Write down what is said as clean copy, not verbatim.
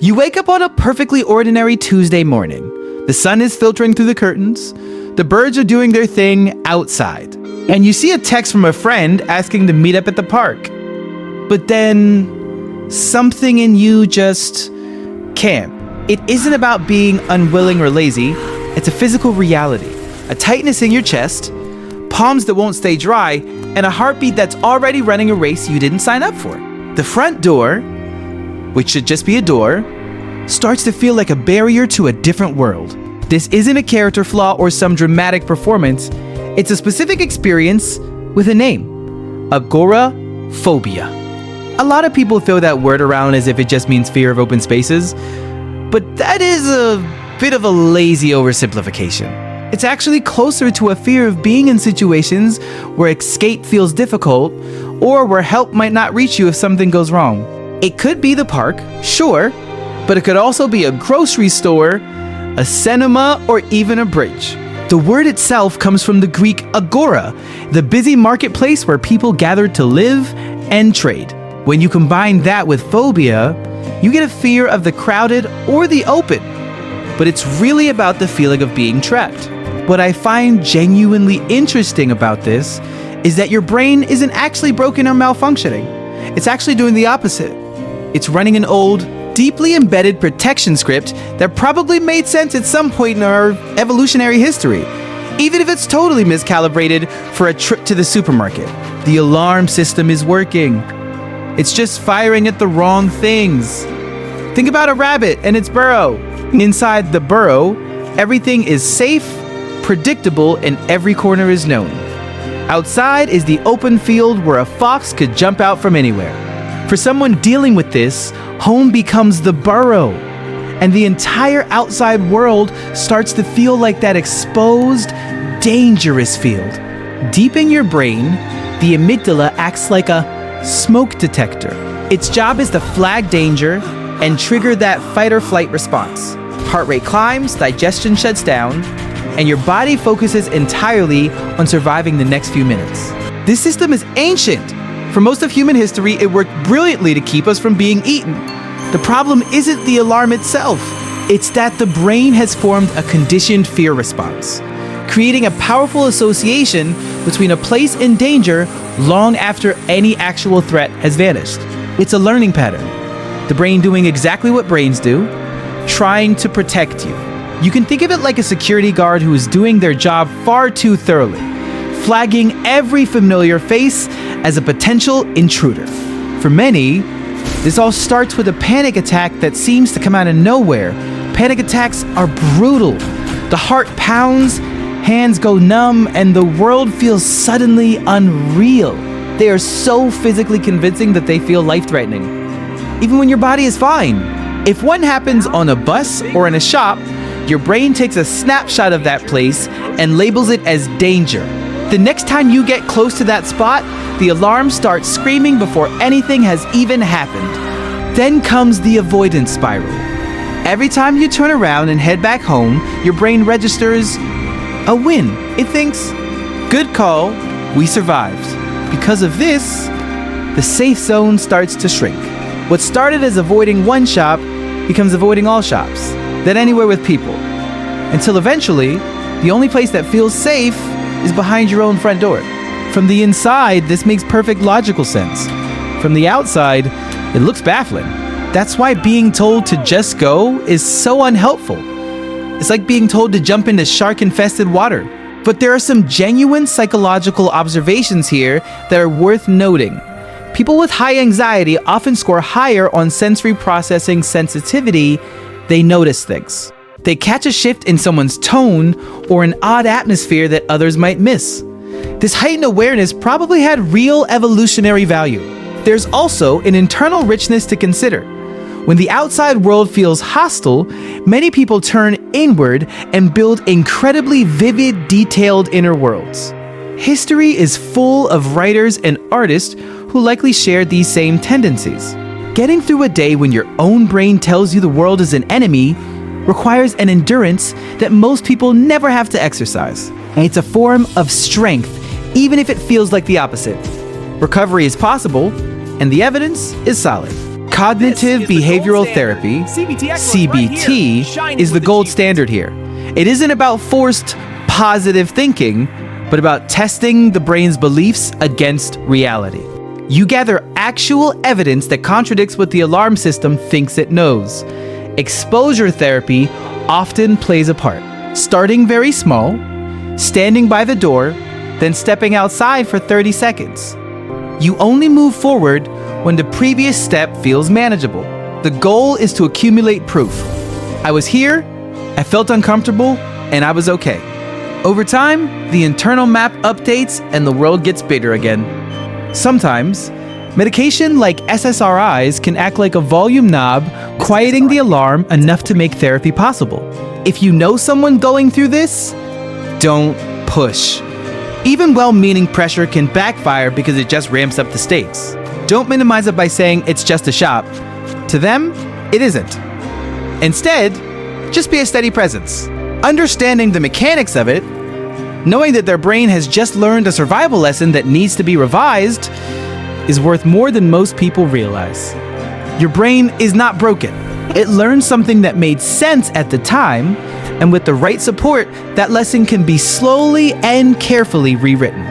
You wake up on a perfectly ordinary Tuesday morning. The sun is filtering through the curtains. The birds are doing their thing outside. And you see a text from a friend asking to meet up at the park. But then something in you just can't. It isn't about being unwilling or lazy. It's a physical reality. A tightness in your chest, palms that won't stay dry, and a heartbeat that's already running a race you didn't sign up for. The front door, which should just be a door, starts to feel like a barrier to a different world. This isn't a character flaw or some dramatic performance. It's a specific experience with a name: agoraphobia. A lot of people throw that word around as if it just means fear of open spaces, but that is a bit of a lazy oversimplification. It's actually closer to a fear of being in situations where escape feels difficult or where help might not reach you if something goes wrong. It could be the park, sure, but it could also be a grocery store, a cinema, or even a bridge. The word itself comes from the Greek agora, the busy marketplace where people gathered to live and trade. When you combine that with phobia, you get a fear of the crowded or the open. But it's really about the feeling of being trapped. What I find genuinely interesting about this is that your brain isn't actually broken or malfunctioning. It's actually doing the opposite. It's running an old, deeply embedded protection script that probably made sense at some point in our evolutionary history, even if it's totally miscalibrated for a trip to the supermarket. The alarm system is working. It's just firing at the wrong things. Think about a rabbit and its burrow. Inside the burrow, everything is safe, predictable, and every corner is known. Outside is the open field where a fox could jump out from anywhere. For someone dealing with this, home becomes the burrow, and the entire outside world starts to feel like that exposed, dangerous field. Deep in your brain, the amygdala acts like a smoke detector. Its job is to flag danger and trigger that fight or flight response. Heart rate climbs, digestion shuts down, and your body focuses entirely on surviving the next few minutes. This system is ancient. For most of human history, it worked brilliantly to keep us from being eaten. The problem isn't the alarm itself. It's that the brain has formed a conditioned fear response, creating a powerful association between a place in danger long after any actual threat has vanished. It's a learning pattern. The brain doing exactly what brains do, trying to protect you. You can think of it like a security guard who is doing their job far too thoroughly, flagging every familiar face as a potential intruder. For many, this all starts with a panic attack that seems to come out of nowhere. Panic attacks are brutal. The heart pounds, hands go numb, and the world feels suddenly unreal. They are so physically convincing that they feel life-threatening, even when your body is fine. If one happens on a bus or in a shop, your brain takes a snapshot of that place and labels it as danger. The next time you get close to that spot, the alarm starts screaming before anything has even happened. Then comes the avoidance spiral. Every time you turn around and head back home, your brain registers a win. It thinks, good call, we survived. Because of this, the safe zone starts to shrink. What started as avoiding one shop becomes avoiding all shops, then anywhere with people. Until eventually, the only place that feels safe is behind your own front door. From the inside, this makes perfect logical sense. From the outside, it looks baffling. That's why being told to just go is so unhelpful. It's like being told to jump into shark-infested water. But there are some genuine psychological observations here that are worth noting. People with high anxiety often score higher on sensory processing sensitivity. They notice things. They catch a shift in someone's tone or an odd atmosphere that others might miss. This heightened awareness probably had real evolutionary value. There's also an internal richness to consider. When the outside world feels hostile, many people turn inward and build incredibly vivid, detailed inner worlds. History is full of writers and artists who likely share these same tendencies. Getting through a day when your own brain tells you the world is an enemy requires an endurance that most people never have to exercise. And it's a form of strength, even if it feels like the opposite. Recovery is possible, and the evidence is solid. Cognitive behavioral therapy, CBT, is the gold standard here. It isn't about forced positive thinking, but about testing the brain's beliefs against reality. You gather actual evidence that contradicts what the alarm system thinks it knows. Exposure therapy often plays a part, starting very small, standing by the door, then stepping outside for 30 seconds. You only move forward when the previous step feels manageable. The goal is to accumulate proof. I was here, I felt uncomfortable, and I was okay. Over time, the internal map updates and the world gets bigger again. Sometimes, medication like SSRIs can act like a volume knob, quieting the alarm enough to make therapy possible. If you know someone going through this, don't push. Even well-meaning pressure can backfire because it just ramps up the stakes. Don't minimize it by saying it's just a shop. To them, it isn't. Instead, just be a steady presence. Understanding the mechanics of it, knowing that their brain has just learned a survival lesson that needs to be revised, is worth more than most people realize. Your brain is not broken. It learned something that made sense at the time, and with the right support, that lesson can be slowly and carefully rewritten.